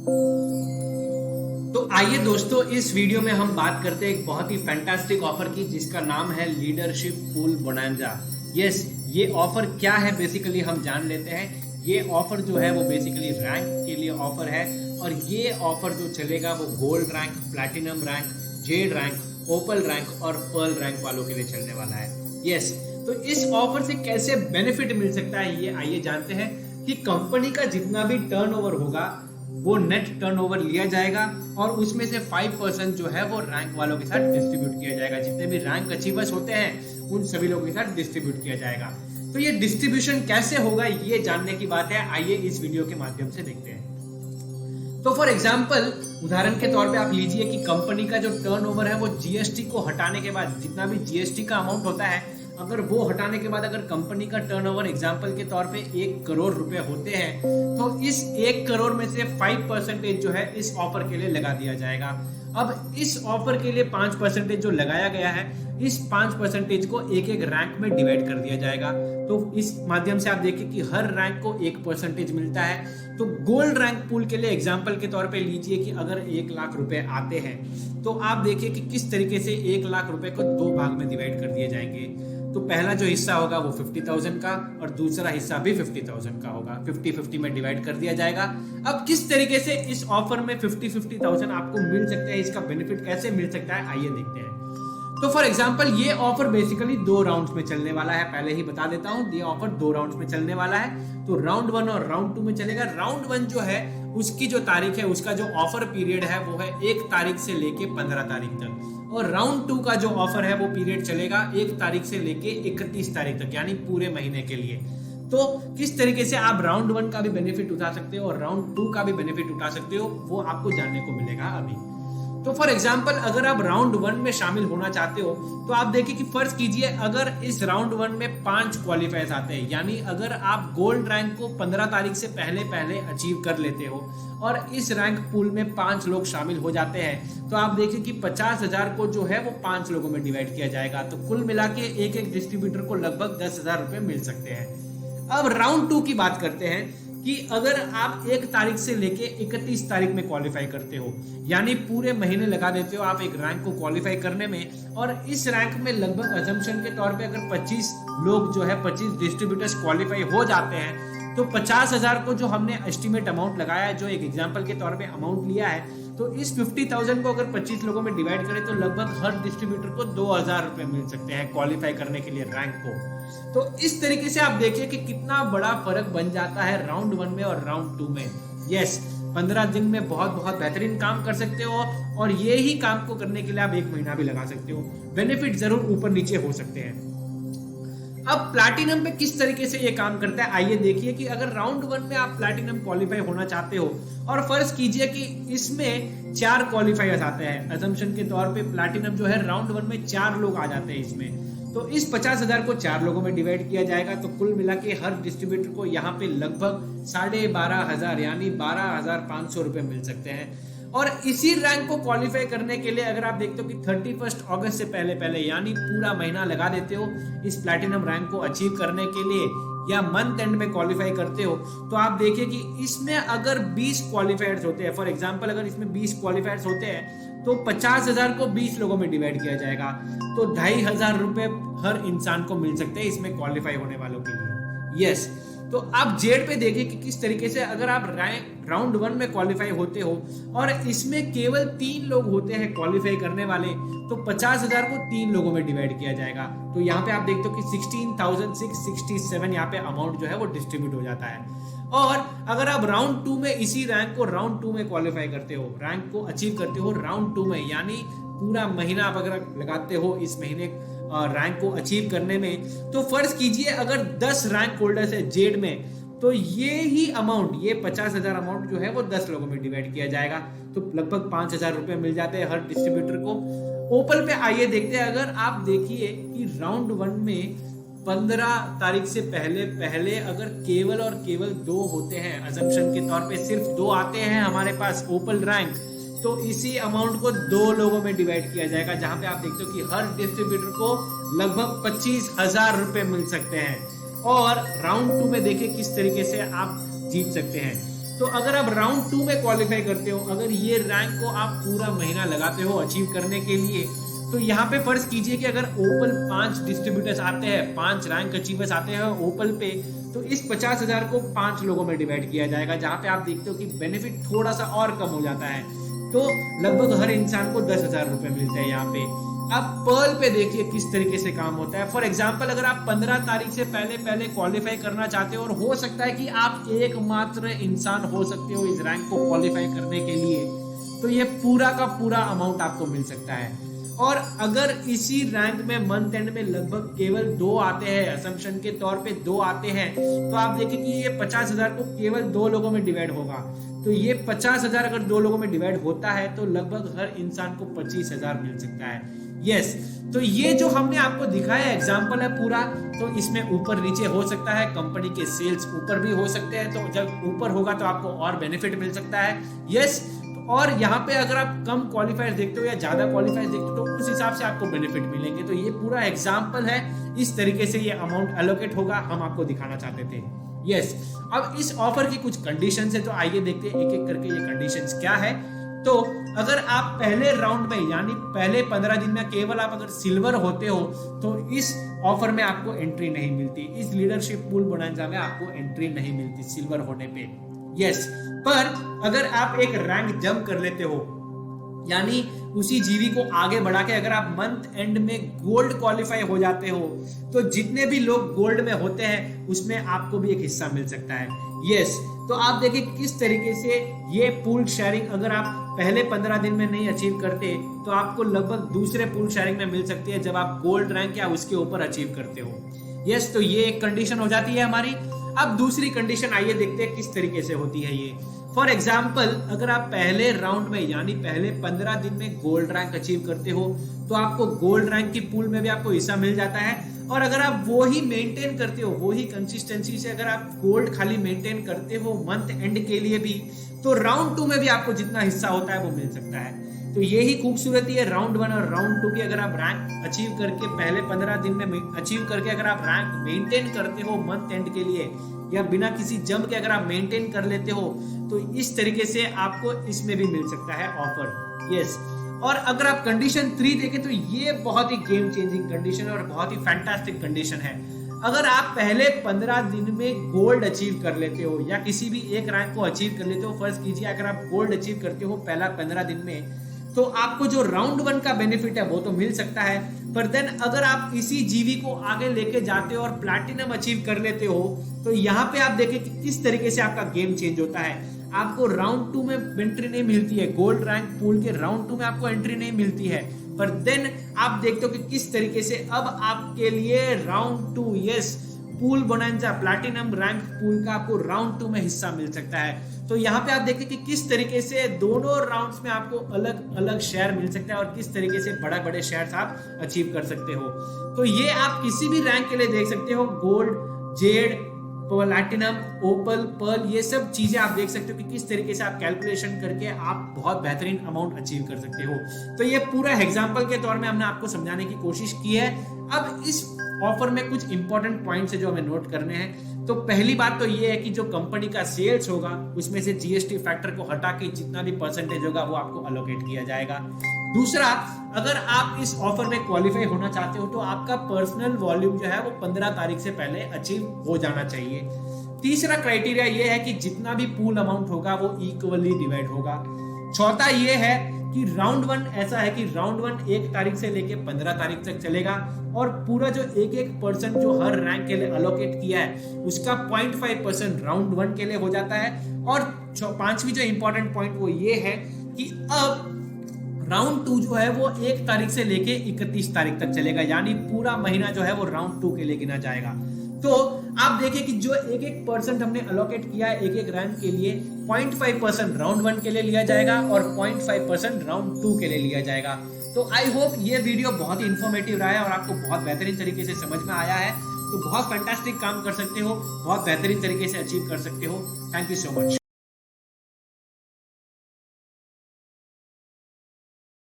तो आइए दोस्तों, इस वीडियो में हम बात करते हैं एक बहुत ही फैंटास्टिक ऑफर की, जिसका नाम है लीडरशिप पूल बोनांजा। यस, ये ऑफर क्या है बेसिकली हम जान लेते हैं। ये ऑफर जो है वो बेसिकली रैंक के लिए ऑफर है, और ये ऑफर जो चलेगा वो gold rank, platinum rank, jade rank, opal rank और पर्ल रैंक वालों के लिए चलने वाला है। यस, तो इस ऑफर से कैसे बेनिफिट मिल सकता है ये आइए जानते हैं। कि कंपनी का जितना भी टर्नओवर होगा वो नेट टर्नओवर लिया जाएगा, और उसमें से 5% जो है वो रैंक वालों के साथ डिस्ट्रीब्यूट किया जाएगा। जितने भी रैंक अचीवर्स होते हैं उन सभी लोगों के साथ डिस्ट्रीब्यूट किया जाएगा। तो ये डिस्ट्रीब्यूशन कैसे होगा ये जानने की बात है, आइए इस वीडियो के माध्यम से देखते हैं। तो फॉर एग्जाम्पल, उदाहरण के तौर पे आप लीजिए कि कंपनी का जो टर्नओवर है वो जीएसटी को हटाने के बाद, जितना भी जीएसटी का अमाउंट होता है, अगर वो हटाने के बाद अगर कंपनी का टर्नओवर एग्जांपल के तौर पे 1 करोड़ रुपए होते हैं, तो इस 1 करोड़ में से 5% जो है इस ऑफर के लिए लगा दिया जाएगा। अब इस ऑफर के लिए 5% जो लगाया गया है, इस 5% को एक एक रैंक में डिवाइड कर दिया जाएगा। तो इस माध्यम से आप देखिए कि हर रैंक को 1% मिलता है। तो गोल्ड रैंक पूल के लिए एग्जांपल के तौर पे लीजिए कि अगर 1 लाख रुपए आते हैं, तो आप देखिए कि किस तरीके से 1 लाख रुपए को 2 भाग में डिवाइड कर दिए जाएंगे। तो पहला जो हिस्सा होगा वो 50,000 का, और दूसरा हिस्सा भी 50,000 का होगा। 50-50 में डिवाइड कर दिया जाएगा। अब किस तरीके से इस ऑफर में 50,000 आपको मिल सकते हैं, इसका बेनिफिट कैसे मिल सकता है, आइए देखते हैं। तो फॉर एग्जांपल, ये ऑफर बेसिकली 2 राउंड्स में चलने वाला है। पहले ही बता देता हूं, ये ऑफर 2 राउंड्स में चलने वाला है। तो राउंड 1 और राउंड 2 में चलेगा। राउंड 1 जो है उसकी जो तारीख है, उसका जो ऑफर पीरियड है वो है 1 तारीख से लेके 15 तारीख तक, और राउंड 2 का जो ऑफर है वो पीरियड चलेगा 1 तारीख से लेके 31 तारीख तक, यानी पूरे महीने के लिए। तो किस तरीके से आप राउंड 1 का भी बेनिफिट उठा सकते हो और राउंड 2 का भी बेनिफिट उठा सकते हो, वो आपको जानने को मिलेगा अभी। तो फॉर एग्जांपल, अगर आप राउंड 1 में शामिल होना चाहते हो, तो आप देखिए कि फर्ज कीजिए अगर इस राउंड 1 में 5 क्वालिफायर्स आते हैं, यानी अगर आप गोल्ड रैंक को 15 तारीख से पहले पहले अचीव कर लेते हो और इस रैंक पूल में 5 लोग शामिल हो जाते हैं, तो आप देखिए कि 50,000 को जो है वो 5 लोगों में डिवाइड किया जाएगा। तो कुल मिला के एक एक डिस्ट्रीब्यूटर को लगभग 10,000 रुपए मिल सकते हैं। अब राउंड 2 की बात करते हैं कि अगर आप 1 तारीख से लेके 31 तारीख में क्वालिफाई करते हो, यानी पूरे महीने लगा देते हो आप एक रैंक को क्वालिफाई करने में, और इस रैंक में लगभग अजम्पशन के तौर पे अगर 25 लोग जो है 25 डिस्ट्रीब्यूटर्स क्वालिफाई हो जाते हैं, तो 50,000 को जो हमने एस्टिमेट अमाउंट लगाया है, जो एक एग्जांपल के तौर पे अमाउंट लिया है, तो इस 50,000 को अगर 25 लोगों में डिवाइड करें तो लगभग हर डिस्ट्रीब्यूटर को 2,000 रुपए मिल सकते हैं क्वालिफाई करने के लिए रैंक को। तो इस तरीके से आप देखिए कि कितना बड़ा फर्क बन जाता है राउंड 1 में और राउंड 2 में। यस, 15 दिन में बहुत बहुत बेहतरीन काम कर सकते हो, और ये ही काम को करने के लिए आप 1 महीना भी लगा सकते हो। बेनिफिट जरूर ऊपर नीचे हो सकते हैं। अब प्लैटिनम पे किस तरीके से ये काम करता है, आइए देखिए कि अगर राउंड 1 में आप प्लैटिनम क्वालिफाई होना चाहते हो, और फर्ज कीजिए कि इसमें 4 क्वालिफायर्स आते हैं, अजम्पशन के तौर पे प्लैटिनम जो है राउंड 1 में 4 लोग आ जाते हैं इसमें, तो इस 50,000 को 4 लोगों में डिवाइड किया जाएगा। तो कुल मिला के हर डिस्ट्रीब्यूटर को यहाँ पे लगभग 12,500 यानी 12,500 रुपए मिल सकते हैं। और इसी रैंक को क्वालिफाई करने के लिए अगर आप देखते हो कि 31 अगस्त से पहले पहले, यानी पूरा महीना लगा देते हो इस प्लैटिनम रैंक को अचीव करने के लिए, या मंथ एंड में क्वालिफाई करते हो, तो आप देखिए कि इसमें अगर 20 क्वालिफायर्स होते हैं, फॉर एग्जांपल अगर इसमें 20 क्वालिफायर्स होते हैं, तो 50,000 को 20 लोगों में डिवाइड किया जाएगा, तो 2,500 रुपए हर इंसान को मिल सकते हैं इसमें क्वालिफाई होने वालों के लिए। यस, तो आप जेड पे देखिए कि किस तरीके से अगर आप राउंड 1 में क्वालिफाई होते हो और इसमें केवल 3 लोग होते हैं क्वालिफाई करने वाले, तो 50,000 को 3 लोगों में डिवाइड किया जाएगा। तो यहाँ पे आप देखते हो कि 16,667 यहाँ पे अमाउंट जो है वो डिस्ट्रीब्यूट हो जाता है। और अगर आप राउंड 2 में इसी रैंक को राउंड 2 में क्वालिफाई करते हो, रैंक को अचीव करते हो राउंड 2 में, यानी पूरा महीना आप अगर लगाते हो इस महीने रैंक को अचीव करने में, तो फर्ज कीजिए अगर 10 रैंक होल्डर्स है जेड में, तो ये ही अमाउंट, ये 50,000 अमाउंट जो है वो 10 लोगों में डिवाइड किया जाएगा, तो लगभग 5,000 रुपए मिल जाते हैं हर डिस्ट्रीब्यूटर को। ओपल पे आइए देखते हैं, अगर आप देखिए कि राउंड 1 में 15 तारीख से पहले पहले अगर केवल और केवल 2 होते हैं, अजम्पशन के तौर पे सिर्फ 2 आते हैं हमारे पास ओपल रैंक, तो इसी अमाउंट को 2 लोगों में डिवाइड किया जाएगा, जहां पे आप देखते हो कि हर डिस्ट्रीब्यूटर को लगभग 25,000 रुपए मिल सकते हैं। और राउंड 2 में देखिए किस तरीके से आप जीत सकते हैं। तो अगर आप राउंड 2 में क्वालिफाई करते हो, अगर ये रैंक को आप पूरा महीना लगाते हो अचीव करने के लिए, तो यहाँ पे फर्ज कीजिए कि अगर ओपल 5 डिस्ट्रीब्यूटर्स आते हैं, 5 रैंक अचीवर्स आते हैं ओपल पे, तो इस 50,000 को 5 लोगों में डिवाइड किया जाएगा, जहां पे आप देखते हो कि बेनिफिट थोड़ा सा और कम हो जाता है। तो लगभग हर इंसान को 10,000 रुपए मिलते हैं यहाँ पे। अब पर्ल पे देखिए किस तरीके से काम होता है। फॉर एग्जाम्पल, अगर आप 15 तारीख से पहले क्वालिफाई करना चाहते हो, और हो सकता है कि आप एकमात्र इंसान हो सकते हो इस रैंक को क्वालिफाई करने के लिए, तो ये पूरा का पूरा अमाउंट आपको मिल सकता है। और अगर इसी रैंक में मंथ एंड में लगभग केवल 2 आते हैं, असम्पशन के तौर पे 2 आते हैं, तो आप देखिए कि ये 50,000 को केवल 2 लोगों में डिवाइड होगा। तो ये 50,000 अगर 2 लोगों में डिवाइड होता है तो लगभग हर इंसान को 25,000 मिल सकता है। यस, तो ये जो हमने आपको दिखाया एग्जाम्पल है पूरा, तो इसमें ऊपर नीचे हो सकता है, कंपनी के सेल्स ऊपर भी हो सकते हैं, तो जब ऊपर होगा तो आपको और बेनिफिट मिल सकता है। यस, और यहाँ पे अगर आप कम क्वालिफायर देखते हो या ज्यादा क्वालिफायर देखते हो, तो उस हिसाब से आपको बेनिफिट मिलेंगे। तो ये पूरा एग्जाम्पल है, इस तरीके से ये अमाउंट एलोकेट होगा, हम आपको दिखाना चाहते थे। यस, अब इस ऑफर की कुछ कंडीशंस है, तो आइए देखते हैं एक एक करके ये कंडीशंस क्या है। तो अगर आप पहले राउंड में यानी पहले 15 दिन में केवल आप अगर सिल्वर होते हो, तो इस ऑफर में आपको एंट्री नहीं मिलती, इस लीडरशिप पूल बोनांजा में आपको एंट्री नहीं मिलती सिल्वर होने पे। यस, पर अगर आप एक रैंक जंप कर लेते हो, यानी उसी जीवी को आगे बढ़ा के अगर आप मंथ एंड में गोल्ड क्वालिफाई हो जाते हो, तो जितने भी लोग गोल्ड में होते हैं उसमें आपको भी एक हिस्सा मिल सकता है। यस, तो आप देखिए किस तरीके से ये पूल शेयरिंग अगर आप पहले 15 दिन में नहीं अचीव करते, तो आपको लगभग दूसरे पूल शेयरिंग में मिल सकती है जब आप गोल्ड रैंक या उसके ऊपर अचीव करते हो। यस, तो ये एक कंडीशन हो जाती है हमारी। अब दूसरी कंडीशन आइए देखते हैं किस तरीके से होती है ये। फॉर एग्जाम्पल, अगर आप पहले राउंड में यानी पहले 15 दिन में गोल्ड रैंक अचीव करते हो, तो आपको गोल्ड रैंक की पूल में भी आपको हिस्सा मिल जाता है। और अगर आप वो ही मेंटेन करते हो, वो ही कंसिस्टेंसी से अगर आप गोल्ड खाली मेंटेन करते हो मंथ एंड के लिए भी, तो राउंड 2 में भी आपको जितना हिस्सा होता है वो मिल सकता है। तो यही खूबसूरती है राउंड 1 और राउंड 2 की। अगर आप रैंक अचीव करके पहले 15 दिन में अचीव करके अगर आप रैंक मेंटेन करते हो मंथ एंड के लिए, या बिना किसी जंप के अगर आप मेंटेन कर लेते हो, तो इस तरीके से आपको इसमें भी मिल सकता है ऑफर। यस, और अगर आप कंडीशन 3 देखें तो ये बहुत ही गेम चेंजिंग कंडीशन है और बहुत ही फैंटास्टिक कंडीशन है। अगर आप पहले 15 दिन में गोल्ड अचीव कर लेते हो या किसी भी एक रैंक को अचीव कर लेते हो, फर्ज कीजिए अगर आप गोल्ड अचीव करते हो पहला 15 दिन में, तो आपको जो राउंड 1 का बेनिफिट है वो तो मिल सकता है, पर देन अगर आप इसी जीवी को आगे लेके जाते हो और प्लैटिनम अचीव कर लेते हो, तो यहाँ पे आप देखें कि किस तरीके से आपका गेम चेंज होता है। आपको राउंड 2 में एंट्री नहीं मिलती है, गोल्ड रैंक पूल के राउंड 2 में आपको एंट्री नहीं मिलती है, पर देन आप देखते हो कि किस तरीके से अब आपके लिए round 2 yes pool bonanza platinum rank pool का आपको राउंड 2 में हिस्सा मिल सकता है। तो यहाँ पे आप देखिए कि किस तरीके से दोनों राउंड्स में आपको अलग अलग शेयर मिल सकता है और किस तरीके से बड़े बड़े शेयर्स आप अचीव कर सकते हो। तो ये आप किसी भी रैंक के लिए देख सकते हो, गोल्ड, जेड, प्लैटिनम, ओपल, पर्ल, ये सब चीजें आप देख सकते हो कि किस तरीके से आप कैलकुलेशन करके आप बहुत बेहतरीन अमाउंट अचीव कर सकते हो। तो ये पूरा एग्जांपल के तौर में हमने आपको समझाने की कोशिश की है। अब इस ऑफर में कुछ इंपॉर्टेंट पॉइंट्स है जो हमें नोट करने हैं। तो पहली बात तो ये है कि जो कंपनी का सेल्स होगा उसमें से जीएसटी फैक्टर को हटा के जितना भी परसेंटेज होगा वो आपको अलोकेट किया जाएगा। दूसरा, अगर आप इस ऑफर में क्वालिफाई होना चाहते हो तो आपका पर्सनल वॉल्यूम जो है वो 15 तारीख से पहले अचीव हो जाना चाहिए। तीसरा क्राइटेरिया ये है कि जितना भी पूल अमाउंट होगा वो इक्वली डिवाइड होगा। चौथा ये है कि राउंड 1 ऐसा है कि राउंड 1 1 तारीख से लेके 15 तारीख तक चलेगा और पूरा जो एक परसेंट जो हर रैंक के लिए अलोकेट किया है उसका 0.5% राउंड 1 के लिए हो जाता है। और पांचवी जो इंपॉर्टेंट पॉइंट वो ये है कि अब राउंड 2 जो है वो 1 तारीख से लेके 31 तारीख तक चलेगा, यानी पूरा महीना जो है वो राउंड 2 के लिए गिना जाएगा। तो आप देखिए कि जो एक परसेंट हमने अलोकेट किया है एक रैंक के लिए, 0.5% राउंड 1 के लिए लिया जाएगा और 0.5% राउंड 2 के लिए लिया जाएगा। तो आई होप ये वीडियो बहुत ही इंफॉर्मेटिव रहा है और आपको बहुत बेहतरीन तरीके से समझ में आया है। तो बहुत फैंटास्टिक काम कर सकते हो, बहुत बेहतरीन तरीके से अचीव कर सकते हो। Thank you so much.